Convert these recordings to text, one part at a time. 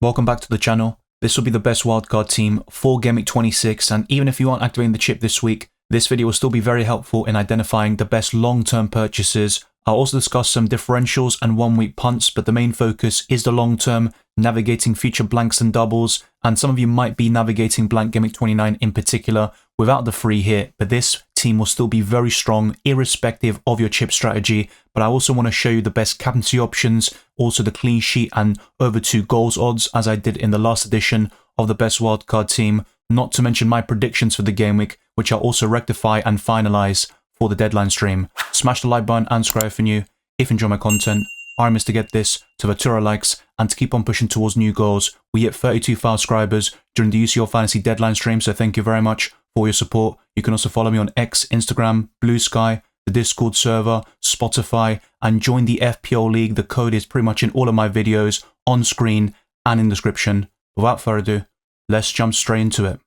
Welcome back to the channel. This will be the best wildcard team for Gameweek 26, and even if you aren't activating the chip this week, this video will still be very helpful in identifying the best long-term purchases. I'll also discuss some differentials and one-week punts, but the main focus is the long-term, navigating future blanks and doubles, and some of you might be navigating blank Gameweek 29 in particular without the free hit, but this team will still be very strong irrespective of your chip strategy. But I also want to show you the best captaincy options, also the clean sheet and over 2 goals odds, as I did in the last edition of the best wildcard team, not to mention my predictions for the game week, which I'll also rectify and finalize for the deadline stream. Smash the like button and subscribe if you're new. If you enjoy my content, our aim is to get this to the 200 likes and to keep on pushing towards new goals. We hit 32,000 subscribers during the UCL Fantasy deadline stream, so thank you very much for your support. You can also follow me on X, Instagram, Blue Sky, the Discord server, Spotify, and join the FPL League. The code is pretty much in all of my videos, on screen and in description. Without further ado, let's jump straight into it.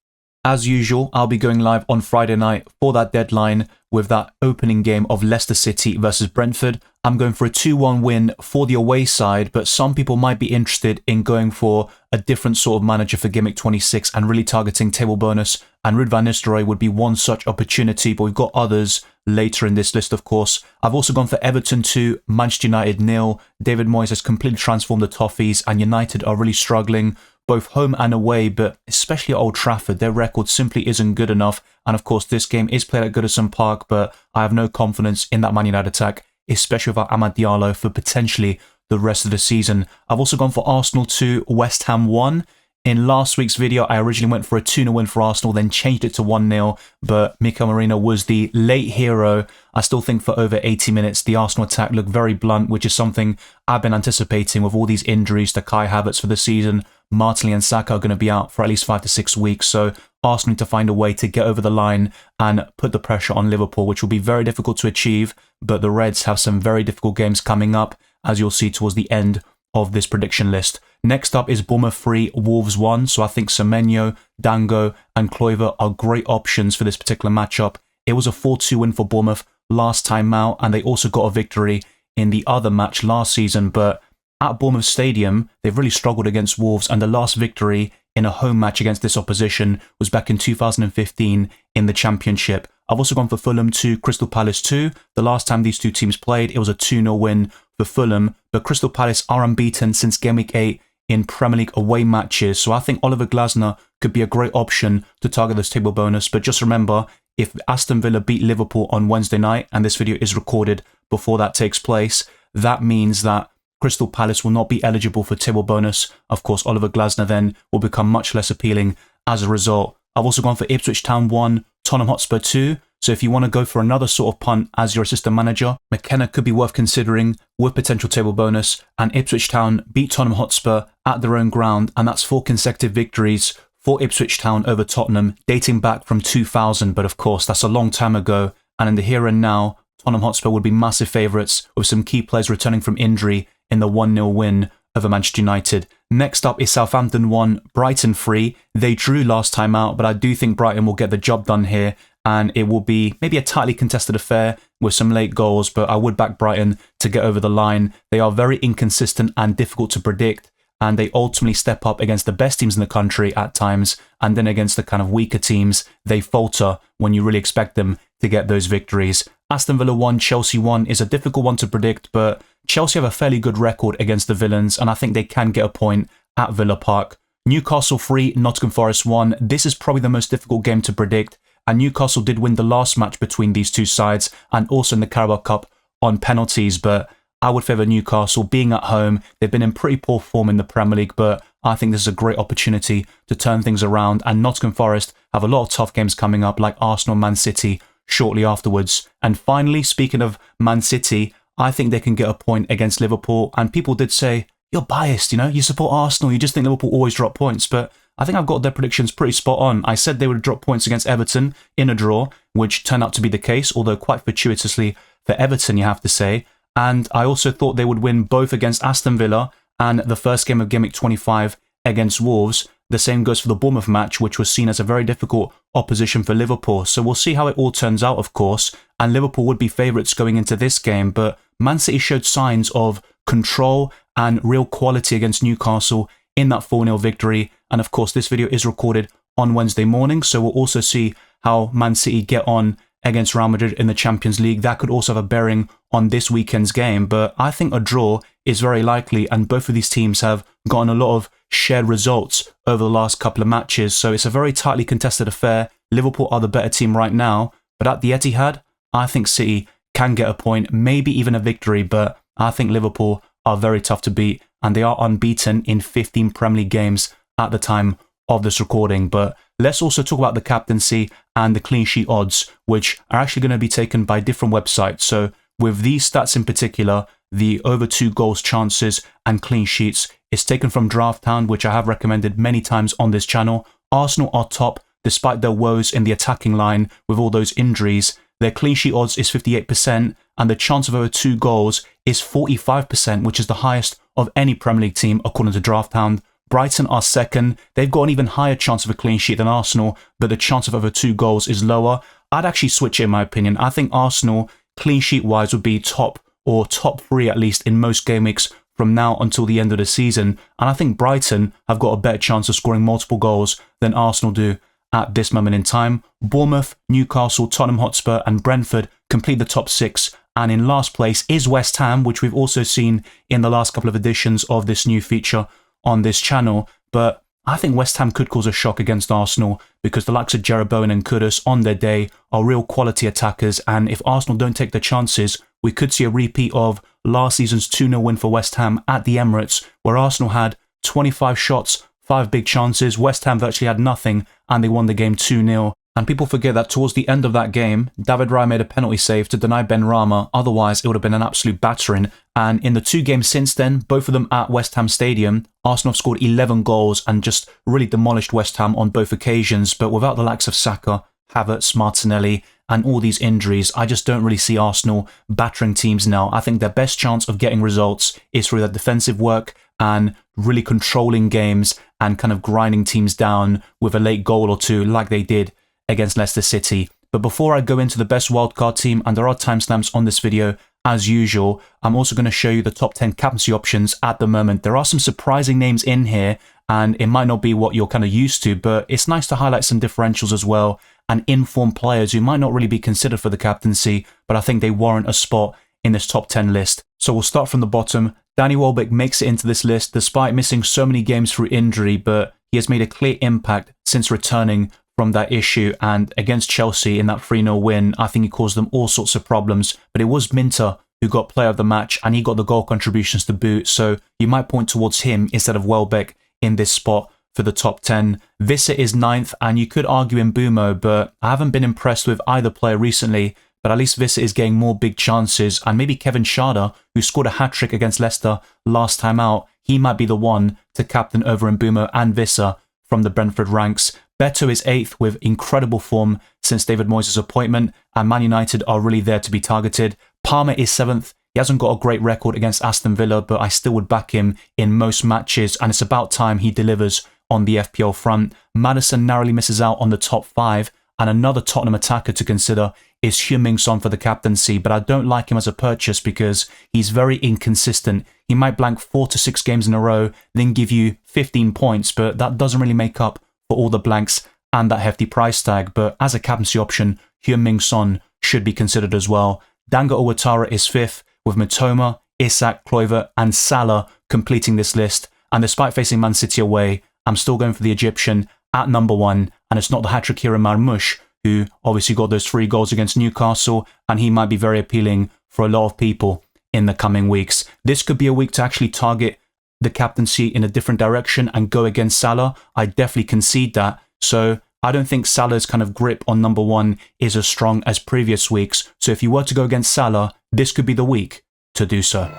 As usual, I'll be going live on Friday night for that deadline with that opening game of Leicester City versus Brentford. I'm going for a 2-1 win for the away side, but some people might be interested in going for a different sort of manager for Gameweek 26 and really targeting table bonus, and Ruud van Nistelrooy would be one such opportunity, but we've got others later in this list, of course. I've also gone for Everton 2, Manchester United 0. David Moyes has completely transformed the Toffees, and United are really struggling, both home and away, but especially at Old Trafford, their record simply isn't good enough. And of course, this game is played at Goodison Park, but I have no confidence in that Man United attack, especially without Amad Diallo for potentially the rest of the season. I've also gone for Arsenal 2, West Ham 1. In last week's video, I originally went for a 2-0 win for Arsenal, then changed it to 1-0, but Mikel Merino was the late hero. I still think for over 80 minutes, the Arsenal attack looked very blunt, which is something I've been anticipating with all these injuries to Kai Havertz for the season. Martinelli and Saka are going to be out for at least 5 to 6 weeks, so Arsenal need to find a way to get over the line and put the pressure on Liverpool, which will be very difficult to achieve, but the Reds have some very difficult games coming up, as you'll see towards the end of this prediction list. Next up is Bournemouth 3, Wolves 1, so I think Semenyo, Dango and Kluivert are great options for this particular matchup. It was a 4-2 win for Bournemouth last time out, and they also got a victory in the other match last season, but at Bournemouth Stadium, they've really struggled against Wolves, and the last victory in a home match against this opposition was back in 2015 in the Championship. I've also gone for Fulham 2, Crystal Palace 2. The last time these two teams played, it was a 2-0 win for Fulham, but Crystal Palace are unbeaten since Gameweek 8 in Premier League away matches, so I think Oliver Glasner could be a great option to target this table bonus. But just remember, if Aston Villa beat Liverpool on Wednesday night, and this video is recorded before that takes place, that means that Crystal Palace will not be eligible for table bonus. Of course, Oliver Glasner then will become much less appealing as a result. I've also gone for Ipswich Town 1, Tottenham Hotspur 2. So if you want to go for another sort of punt as your assistant manager, McKenna could be worth considering with potential table bonus. And Ipswich Town beat Tottenham Hotspur at their own ground, and that's 4 consecutive victories for Ipswich Town over Tottenham, dating back from 2000. But of course, that's a long time ago. And in the here and now, Tottenham Hotspur would be massive favourites, with some key players returning from injury in the 1-0 win over Manchester United. Next up is Southampton 1, Brighton 3. They drew last time out, but I do think Brighton will get the job done here, and it will be maybe a tightly contested affair with some late goals, but I would back Brighton to get over the line. They are very inconsistent and difficult to predict, and they ultimately step up against the best teams in the country at times, and then against the kind of weaker teams, they falter when you really expect them to get those victories. Aston Villa 1, Chelsea 1 is a difficult one to predict, but Chelsea have a fairly good record against the villains, and I think they can get a point at Villa Park. Newcastle 3, Nottingham Forest 1. This is probably the most difficult game to predict, and Newcastle did win the last match between these two sides, and also in the Carabao Cup on penalties, but I would favour Newcastle being at home. They've been in pretty poor form in the Premier League, but I think this is a great opportunity to turn things around, and Nottingham Forest have a lot of tough games coming up, like Arsenal, Man City shortly afterwards. And finally, speaking of Man City, I think they can get a point against Liverpool, and people did say, you're biased, you support Arsenal, you just think Liverpool always drop points, but I think I've got their predictions pretty spot on. I said they would drop points against Everton in a draw, which turned out to be the case, although quite fortuitously for Everton, you have to say. And I also thought they would win both against Aston Villa and the first game of Gameweek 25 against Wolves. The same goes for the Bournemouth match, which was seen as a very difficult opposition for Liverpool. So we'll see how it all turns out, of course. And Liverpool would be favourites going into this game, but Man City showed signs of control and real quality against Newcastle in that 4-0 victory. And of course, this video is recorded on Wednesday morning, so we'll also see how Man City get on against Real Madrid in the Champions League. That could also have a bearing on this weekend's game, but I think a draw is very likely, and both of these teams have gotten a lot of shared results over the last couple of matches, so it's a very tightly contested affair. Liverpool are the better team right now, but at the Etihad, I think City can get a point, maybe even a victory, but I think Liverpool are very tough to beat, and they are unbeaten in 15 Premier League games at the time of this recording. But let's also talk about the captaincy and the clean sheet odds, which are actually going to be taken by different websites. So with these stats in particular, the over 2 goals chances and clean sheets is taken from DraftHound, which I have recommended many times on this channel. Arsenal are top despite their woes in the attacking line with all those injuries. Their clean sheet odds is 58%, and the chance of over 2 goals is 45%, which is the highest of any Premier League team according to DraftHound. Brighton are second. They've got an even higher chance of a clean sheet than Arsenal, but the chance of over 2 goals is lower. I'd actually switch it in my opinion. I think Arsenal, clean sheet wise, would be top 3 at least in most game weeks from now until the end of the season. And I think Brighton have got a better chance of scoring multiple goals than Arsenal do at this moment in time. Bournemouth, Newcastle, Tottenham Hotspur and Brentford complete the top 6. And in last place is West Ham, which we've also seen in the last couple of editions of this new feature on this channel. But I think West Ham could cause a shock against Arsenal because the likes of Jeroboam and Kudus on their day are real quality attackers, and if Arsenal don't take the chances, we could see a repeat of last season's 2-0 win for West Ham at the Emirates, where Arsenal had 25 shots, 5 big chances. West Ham virtually had nothing, and they won the game 2-0. And people forget that towards the end of that game, David Raya made a penalty save to deny Ben Rama, otherwise it would have been an absolute battering. And in the 2 games since then, both of them at West Ham Stadium, Arsenal have scored 11 goals and just really demolished West Ham on both occasions. But without the likes of Saka, Havertz, Martinelli and all these injuries, I just don't really see Arsenal battering teams now. I think their best chance of getting results is through their defensive work and really controlling games and kind of grinding teams down with a late goal or 2 like they did against Leicester City. But before I go into the best wildcard team, and there are timestamps on this video as usual, I'm also going to show you the top 10 captaincy options at the moment. There are some surprising names in here, and it might not be what you're kind of used to, but it's nice to highlight some differentials as well, and informed players who might not really be considered for the captaincy, but I think they warrant a spot in this top 10 list. So we'll start from the bottom. Danny Welbeck makes it into this list despite missing so many games through injury, but he has made a clear impact since returning from that issue, and against Chelsea in that 3-0 win, I think he caused them all sorts of problems. But it was Minter who got player of the match, and he got the goal contributions to boot, so you might point towards him instead of Welbeck in this spot for the top 10. Visser is 9th, and you could argue in Mbumo, but I haven't been impressed with either player recently. But at least Visser is getting more big chances, and maybe Kevin Schade, who scored a hat-trick against Leicester last time out, he might be the one to captain over Mbumo and Visser from the Brentford ranks. Beto is 8th with incredible form since David Moyes' appointment, and Man United are really there to be targeted. Palmer is 7th. He hasn't got a great record against Aston Villa, but I still would back him in most matches, and it's about time he delivers on the FPL front. Maddison narrowly misses out on the top 5, and another Tottenham attacker to consider is Heung-min Son for the captaincy, but I don't like him as a purchase because he's very inconsistent. He might blank 4 to 6 games in a row, then give you 15 points, but that doesn't really make up for all the blanks and that hefty price tag. But as a captaincy option, Heung-min Son should be considered as well. Danga Ouattara is 5th, with Matoma, Isak, Kluivert and Salah completing this list. And despite facing Man City away, I'm still going for the Egyptian at number 1, and it's not the hat-trick hero Marmoush, who obviously got those 3 goals against Newcastle, and he might be very appealing for a lot of people in the coming weeks. This could be a week to actually target the captaincy in a different direction and go against Salah. I definitely concede that. So I don't think Salah's kind of grip on number 1 is as strong as previous weeks. So if you were to go against Salah, this could be the week to do so.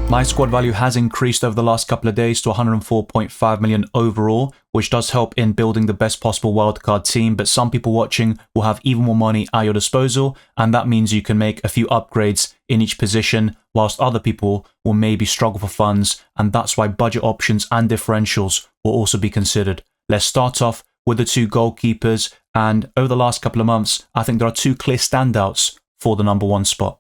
My squad value has increased over the last couple of days to 104.5 million overall, which does help in building the best possible wildcard team, but some people watching will have even more money at your disposal, and that means you can make a few upgrades in each position, whilst other people will maybe struggle for funds, and that's why budget options and differentials will also be considered. Let's start off with the 2 goalkeepers, and over the last couple of months, I think there are 2 clear standouts for the number 1 spot.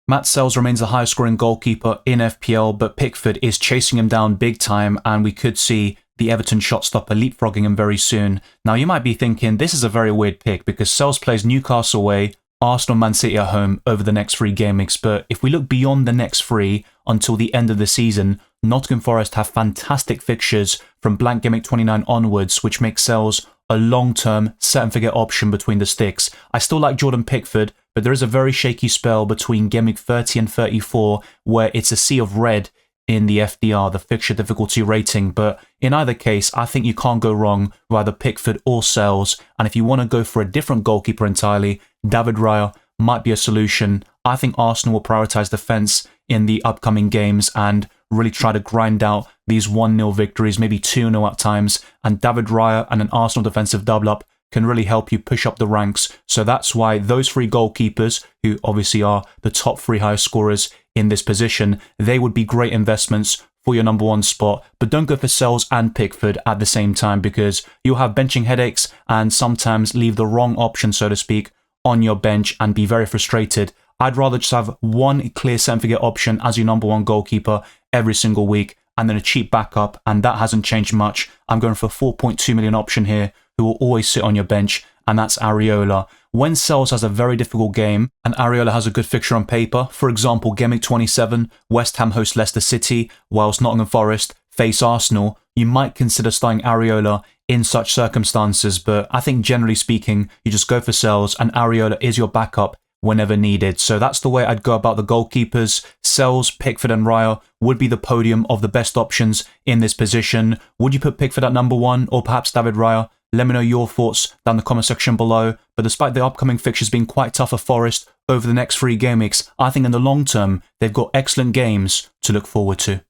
Matt Sells remains the highest scoring goalkeeper in FPL, but Pickford is chasing him down big time, and we could see the Everton shot stopper leapfrogging him very soon. Now, you might be thinking, this is a very weird pick because Sells plays Newcastle away, Arsenal, Man City at home over the next 3 game weeks, but if we look beyond the next 3 until the end of the season, Nottingham Forest have fantastic fixtures from blank game week 29 onwards, which makes Sells a long-term set-and-forget option between the sticks. I still like Jordan Pickford, but there is a very shaky spell between game week 30 and 34 where it's a sea of red in the FDR, the fixture difficulty rating. But in either case, I think you can't go wrong with either Pickford or Sells. And if you want to go for a different goalkeeper entirely, David Raya might be a solution. I think Arsenal will prioritise defence in the upcoming games and really try to grind out these 1-0 victories, maybe 2-0 at times. And David Raya and an Arsenal defensive double-up can really help you push up the ranks. So that's why those 3 goalkeepers, who obviously are the top 3 highest scorers in this position, they would be great investments for your number 1 spot. But don't go for Sells and Pickford at the same time because you'll have benching headaches and sometimes leave the wrong option, so to speak, on your bench and be very frustrated. I'd rather just have one clear set-and-forget option as your number 1 goalkeeper every single week and then a cheap backup, and that hasn't changed much. I'm going for a 4.2 million option here who will always sit on your bench, and that's Areola. When Sells has a very difficult game and Areola has a good fixture on paper, for example, game week 27, West Ham host Leicester City, whilst Nottingham Forest face Arsenal, you might consider starting Areola in such circumstances, but I think generally speaking, you just go for Sells and Areola is your backup whenever needed. So that's the way I'd go about the goalkeepers. Sells, Pickford and Raya would be the podium of the best options in this position. Would you put Pickford at number 1 or perhaps David Raya? Let me know your thoughts down the comment section below. But despite the upcoming fixtures being quite tough for Forest over the next 3 game weeks, I think in the long term, they've got excellent games to look forward to.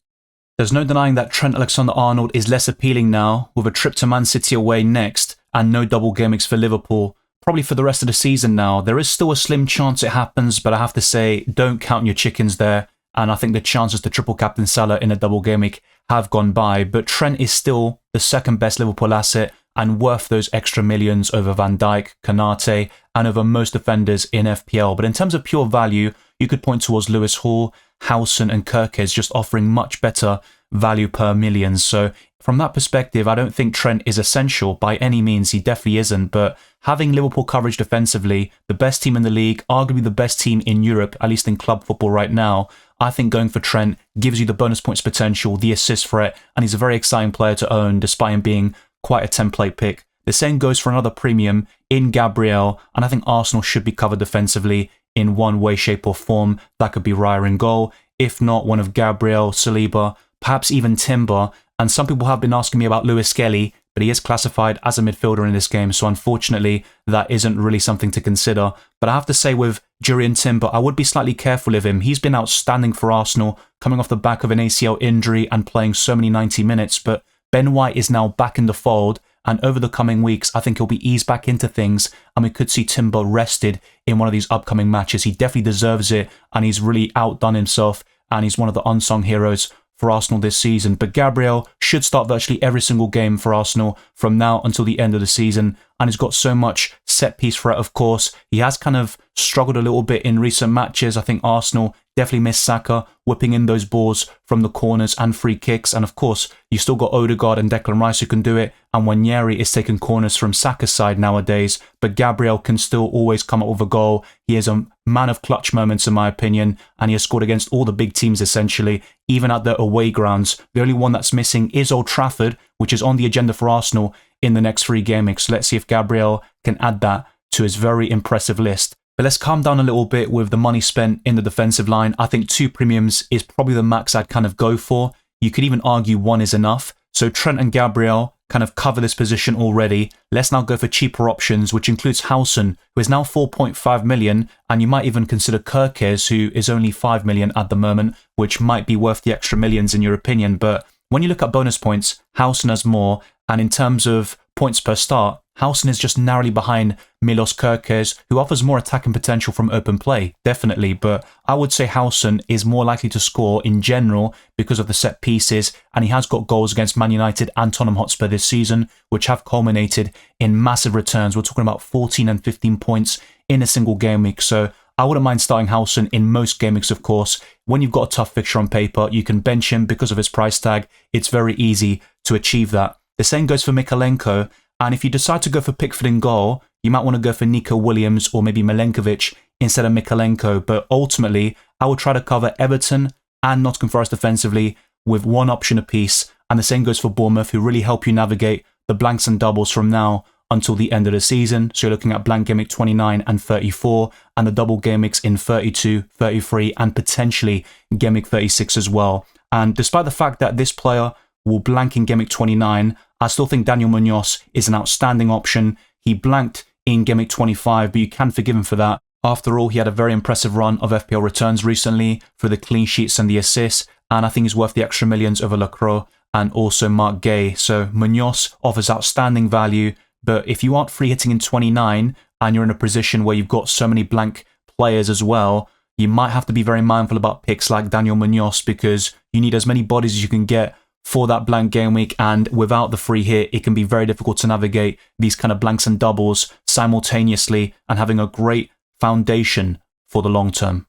There's no denying that Trent Alexander-Arnold is less appealing now, with a trip to Man City away next and no double game weeks for Liverpool. Probably for the rest of the season now. There is still a slim chance it happens, but I have to say, don't count your chickens there. And I think the chances to triple captain Salah in a double game week have gone by. But Trent is still the second best Liverpool asset and worth those extra millions over Van Dijk, Konate, and over most defenders in FPL. But in terms of pure value, you could point towards Lewis Hall, Howson and Kirkes just offering much better value per million. So from that perspective, I don't think Trent is essential by any means. He definitely isn't. But having Liverpool coverage defensively, the best team in the league, arguably the best team in Europe, at least in club football right now, I think going for Trent gives you the bonus points potential, the assist threat, and he's a very exciting player to own despite him being quite a template pick. The same goes for another premium in Gabriel, and I think Arsenal should be covered defensively in one way, shape or form. That could be Raya in goal, if not one of Gabriel, Saliba, perhaps even Timber. And some people have been asking me about Lewis Skelly, but he is classified as a midfielder in this game, so unfortunately that isn't really something to consider. But I have to say with Jurrien Timber, I would be slightly careful of him. He's been outstanding for Arsenal, coming off the back of an ACL injury and playing so many 90 minutes, but Ben White is now back in the fold, and over the coming weeks, I think he'll be eased back into things, and we could see Timber rested in one of these upcoming matches. He definitely deserves it, and he's really outdone himself, and he's one of the unsung heroes for Arsenal this season. But Gabriel should start virtually every single game for Arsenal from now until the end of the season, and he's got so much set-piece threat, of course. He has kind of struggled a little bit in recent matches. I think Arsenal definitely missed Saka whipping in those balls from the corners and free kicks. And of course, you still got Odegaard and Declan Rice who can do it. And Nwaneri is taking corners from Saka's side nowadays. But Gabriel can still always come up with a goal. He is a man of clutch moments, in my opinion. And he has scored against all the big teams, essentially, even at their away grounds. The only one that's missing is Old Trafford, which is on the agenda for Arsenal in the next 3 game weeks. So let's see if Gabriel can add that to his very impressive list. But let's calm down a little bit with the money spent in the defensive line. I think 2 premiums is probably the max I'd kind of go for. You could even argue 1 is enough. So Trent and Gabriel kind of cover this position already. Let's now go for cheaper options, which includes Howson, who is now 4.5 million, and you might even consider Kirkes, who is only 5 million at the moment, which might be worth the extra millions in your opinion. But when you look at bonus points, Howson has more, and in terms of points per start, Howson is just narrowly behind Milos Kirkes, who offers more attacking potential from open play, definitely, but I would say Howson is more likely to score in general because of the set pieces, and he has got goals against Man United and Tottenham Hotspur this season, which have culminated in massive returns. We're talking about 14 and 15 points in a single game week, so I wouldn't mind starting Howson in most game weeks, of course. When you've got a tough fixture on paper, you can bench him because of his price tag. It's very easy to achieve that. The same goes for Mykolenko, and if you decide to go for Pickford in goal, you might want to go for Nico Williams or maybe Milenkovic instead of Mykolenko, but ultimately, I would try to cover Everton and Nottingham Forest defensively with one option apiece, and the same goes for Bournemouth, who really help you navigate the blanks and doubles from now until the end of the season. So you're looking at blank game week 29 and 34, and the double game weeks in 32, 33, and potentially game week 36 as well. And despite the fact that this player will blank in game week 29, I still think Daniel Munoz is an outstanding option. He blanked in game week 25, but you can forgive him for that. After all, he had a very impressive run of FPL returns recently for the clean sheets and the assists, and I think he's worth the extra millions over Lacroix and also Mark Gay. So Munoz offers outstanding value, but if you aren't free hitting in 29 and you're in a position where you've got so many blank players as well, you might have to be very mindful about picks like Daniel Munoz, because you need as many bodies as you can get for that blank game week, and without the free hit, it can be very difficult to navigate these kind of blanks and doubles simultaneously and having a great foundation for the long term.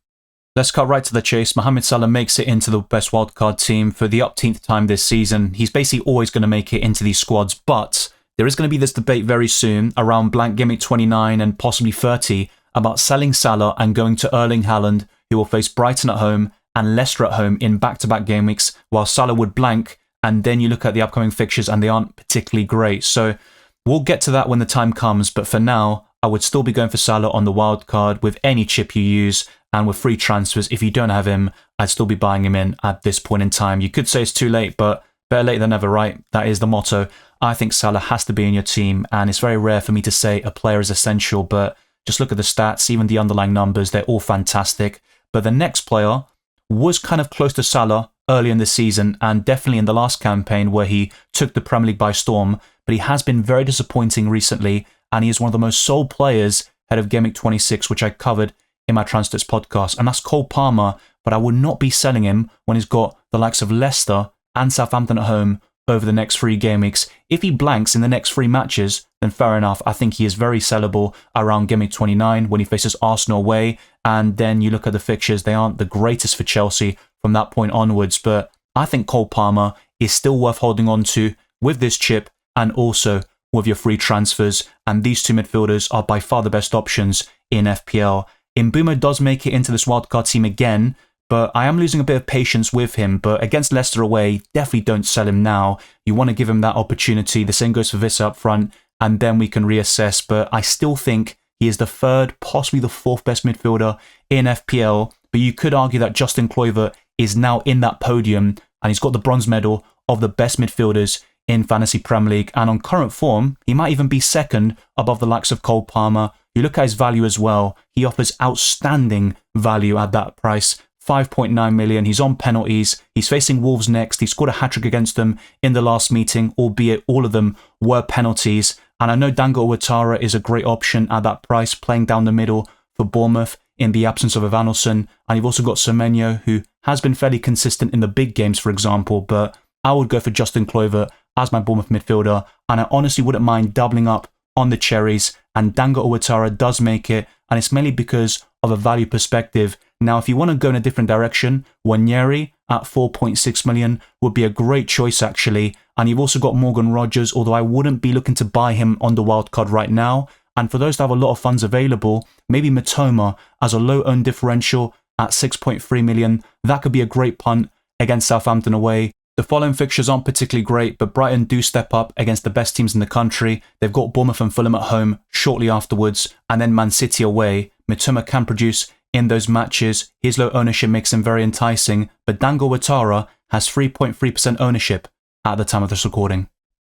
Let's cut right to the chase. Mohamed Salah makes it into the best wildcard team for the upteenth time this season. He's basically always going to make it into these squads, but there is going to be this debate very soon around blank game week 29 and possibly 30 about selling Salah and going to Erling Haaland, who will face Brighton at home and Leicester at home in back-to-back game weeks, while Salah would blank. And then you look at the upcoming fixtures and they aren't particularly great. So we'll get to that when the time comes. But for now, I would still be going for Salah on the wild card with any chip you use, and with free transfers. If you don't have him, I'd still be buying him in at this point in time. You could say it's too late, but better late than never, right? That is the motto. I think Salah has to be in your team, and it's very rare for me to say a player is essential, but just look at the stats, even the underlying numbers, they're all fantastic. But the next player was kind of close to Salah early in the season, and definitely in the last campaign where he took the Premier League by storm, but he has been very disappointing recently, and he is one of the most sold players ahead of Game Week 26, which I covered in my Transfers podcast, and that's Cole Palmer. But I would not be selling him when he's got the likes of Leicester and Southampton at home over the next 3 game weeks. If he blanks in the next 3 matches, then fair enough. I think he is very sellable around Game Week 29 when he faces Arsenal away, and then you look at the fixtures, they aren't the greatest for Chelsea from that point onwards, but I think Cole Palmer is still worth holding on to with this chip and also with your free transfers, and these 2 midfielders are by far the best options in FPL. Mbeumo does make it into this wildcard team again, but I am losing a bit of patience with him. But against Leicester away, definitely don't sell him now. You want to give him that opportunity. The same goes for Vissa up front, and then we can reassess. But I still think he is the 3rd, possibly the 4th best midfielder in FPL. But you could argue that Justin Kluivert is now in that podium, and he's got the bronze medal of the best midfielders in Fantasy Premier League. And on current form, he might even be 2nd above the likes of Cole Palmer. You look at his value as well. He offers outstanding value at that price. 5.9 million. He's on penalties. He's facing Wolves next. He scored a hat-trick against them in the last meeting, albeit all of them were penalties. And I know Dango Ouattara is a great option at that price, playing down the middle for Bournemouth in the absence of Evanilson. And you've also got Semenyo, who has been fairly consistent in the big games, for example. But I would go for Justin Kluivert as my Bournemouth midfielder. And I honestly wouldn't mind doubling up on the cherries, and Dango Ouattara does make it, and it's mainly because of a value perspective. Now, if you want to go in a different direction, Wanyeri at 4.6 million would be a great choice, actually. And you've also got Morgan Rogers, although I wouldn't be looking to buy him on the wildcard right now. And for those that have a lot of funds available, maybe Matoma as a low-owned differential at 6.3 million. That could be a great punt against Southampton away. The following fixtures aren't particularly great, but Brighton do step up against the best teams in the country. They've got Bournemouth and Fulham at home shortly afterwards, and then Man City away. Mitoma can produce in those matches. His low ownership makes him very enticing, but Dango Ouattara has 3.3% ownership at the time of this recording.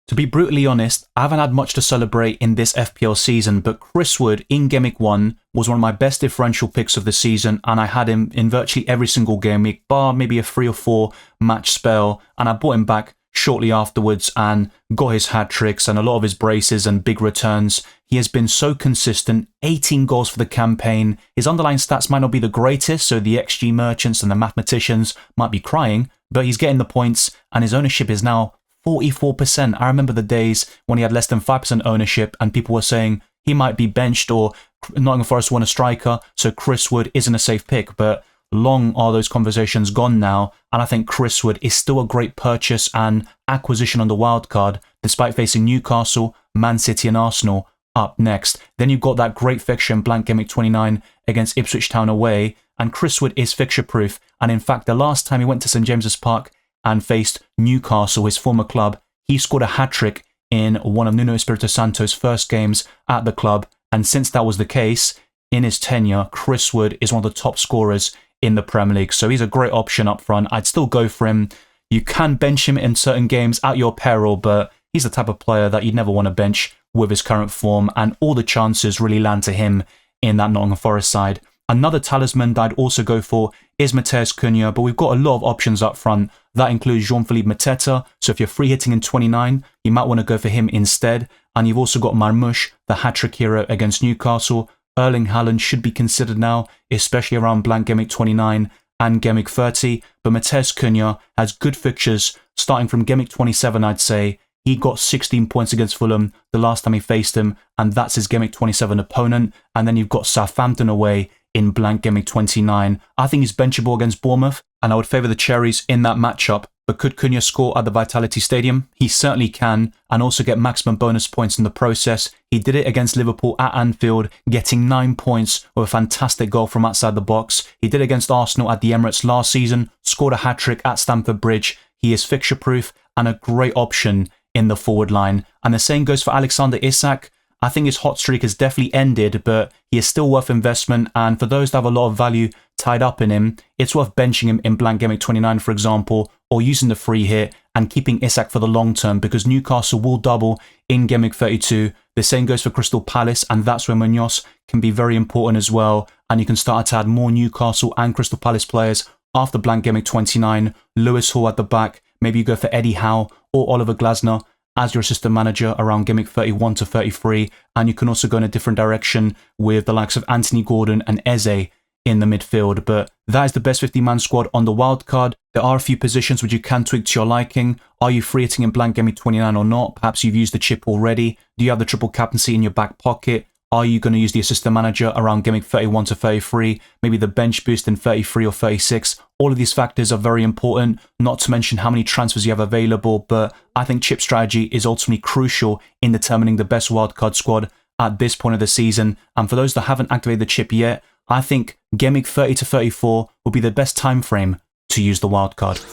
To be brutally honest, I haven't had much to celebrate in this FPL season, but Chris Wood in Game Week 1 was one of my best differential picks of the season, and I had him in virtually every single game week, bar maybe a 3 or 4 match spell, and I bought him back shortly afterwards and got his hat-tricks and a lot of his braces and big returns. He has been so consistent, 18 goals for the campaign. His underlying stats might not be the greatest, so the XG merchants and the mathematicians might be crying, but he's getting the points, and his ownership is now 44%. I remember the days when he had less than 5% ownership and people were saying he might be benched or Nottingham Forest want a striker, so Chris Wood isn't a safe pick, but long are those conversations gone now, and I think Chris Wood is still a great purchase and acquisition on the wildcard, despite facing Newcastle, Man City and Arsenal up next. Then you've got that great fixture in blank Gameweek 29 against Ipswich Town away, and Chris Wood is fixture-proof, and in fact, the last time he went to St James's Park and faced Newcastle, his former club, he scored a hat-trick in one of Nuno Espirito Santo's first games at the club, and since that was the case, in his tenure, Chris Wood is one of the top scorers in the Premier League, so he's a great option up front. I'd still go for him. You can bench him in certain games at your peril, but he's the type of player that you'd never want to bench with his current form, and all the chances really land to him in that Nottingham Forest side. Another talisman that I'd also go for is Matheus Cunha, but we've got a lot of options up front. That includes Jean-Philippe Mateta, so if you're free hitting in 29, you might want to go for him instead. And you've also got Marmoush, the hat-trick hero against Newcastle. Erling Haaland should be considered now, especially around blank Gameweek 29 and Gameweek 30, but Matheus Cunha has good fixtures starting from Gameweek 27, I'd say. He got 16 points against Fulham the last time he faced him, and that's his Gameweek 27 opponent. And then you've got Southampton away in blank Gameweek 29. I think he's benchable against Bournemouth, and I would favour the Cherries in that matchup. But could Cunha score at the Vitality Stadium? He certainly can, and also get maximum bonus points in the process. He did it against Liverpool at Anfield, getting 9 points with a fantastic goal from outside the box. He did it against Arsenal at the Emirates last season, scored a hat-trick at Stamford Bridge. He is fixture-proof and a great option in the forward line. And the same goes for Alexander Isak. I think his hot streak has definitely ended, but he is still worth investment, and for those that have a lot of value tied up in him, it's worth benching him in blank Gameweek 29, for example, or using the free hit and keeping Isak for the long term, because Newcastle will double in Gameweek 32. The same goes for Crystal Palace, and that's where Munoz can be very important as well, and you can start to add more Newcastle and Crystal Palace players after blank Gameweek 29. Lewis Hall at the back, maybe you go for Eddie Howe or Oliver Glasner as your assistant manager around Gameweek 31 to 33, and you can also go in a different direction with the likes of Anthony Gordon and Eze in the midfield. But that is the best 50-man squad on the wildcard. There are a few positions which you can tweak to your liking. Are you free hitting in blank Gameweek 29 or not? Perhaps you've used the chip already. Do you have the triple captaincy in your back pocket? Are you going to use the assistant manager around Gameweek 31 to 33? Maybe the bench boost in 33 or 36? All of these factors are very important, not to mention how many transfers you have available, but I think chip strategy is ultimately crucial in determining the best wildcard squad at this point of the season. And for those that haven't activated the chip yet, I think Gameweek 30 to 34 will be the best time frame to use the wildcard.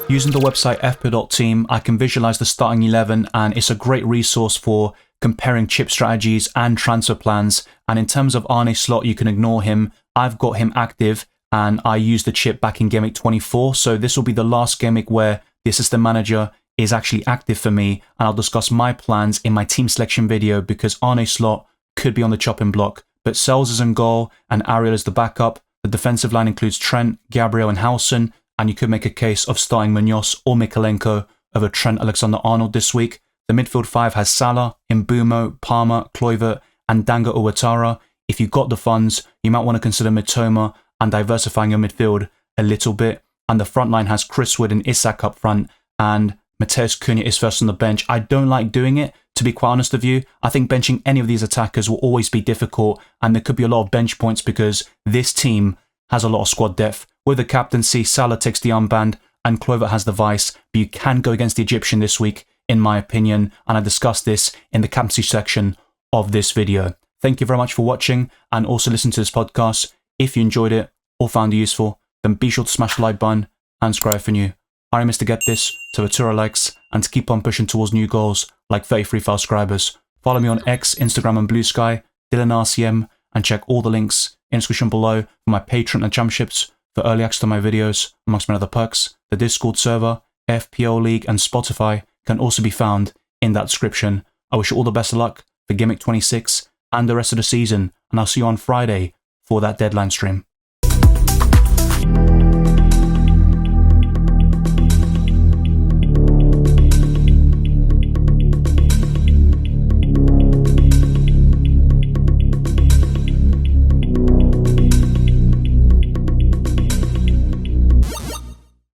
Using the website FPL Team, I can visualize the starting 11, and it's a great resource for comparing chip strategies and transfer plans. And in terms of Arne Slot, you can ignore him. I've got him active, and I used the chip back in Gameweek 24, so this will be the last Gameweek where the assistant manager is actually active for me, and I'll discuss my plans in my team selection video, because Arne Slot could be on the chopping block, but Sells is in goal and Ariel is the backup. The defensive line includes Trent, Gabriel and Howson, and you could make a case of starting Munoz or Mikalenko over Trent Alexander-Arnold this week. The midfield five has Salah, Mbumo, Palmer, Kluivert and Dango Ouattara. If you've got the funds, you might want to consider Mitoma and diversifying your midfield a little bit. And the front line has Chris Wood and Isak up front, and Matheus Cunha is first on the bench. I don't like doing it, to be quite honest with you. I think benching any of these attackers will always be difficult, and there could be a lot of bench points because this team has a lot of squad depth. With the captaincy, Salah takes the armband and Kluivert has the vice, but you can go against the Egyptian this week, in my opinion, and I discussed this in the captaincy section of this video. Thank you very much for watching, and also listen to this podcast. If you enjoyed it or found it useful, then be sure to smash the like button and subscribe for new. I aim is to get this to a tour of likes and to keep on pushing towards new goals like 33,000 subscribers. Follow me on X, Instagram and Blue Sky, Dylan RCM, and check all the links in the description below for my Patreon and championships for early access to my videos, amongst many other perks. The Discord server, FPL League and Spotify can also be found in that description. I wish you all the best of luck for Gameweek 26 and the rest of the season, and I'll see you on Friday for that deadline stream.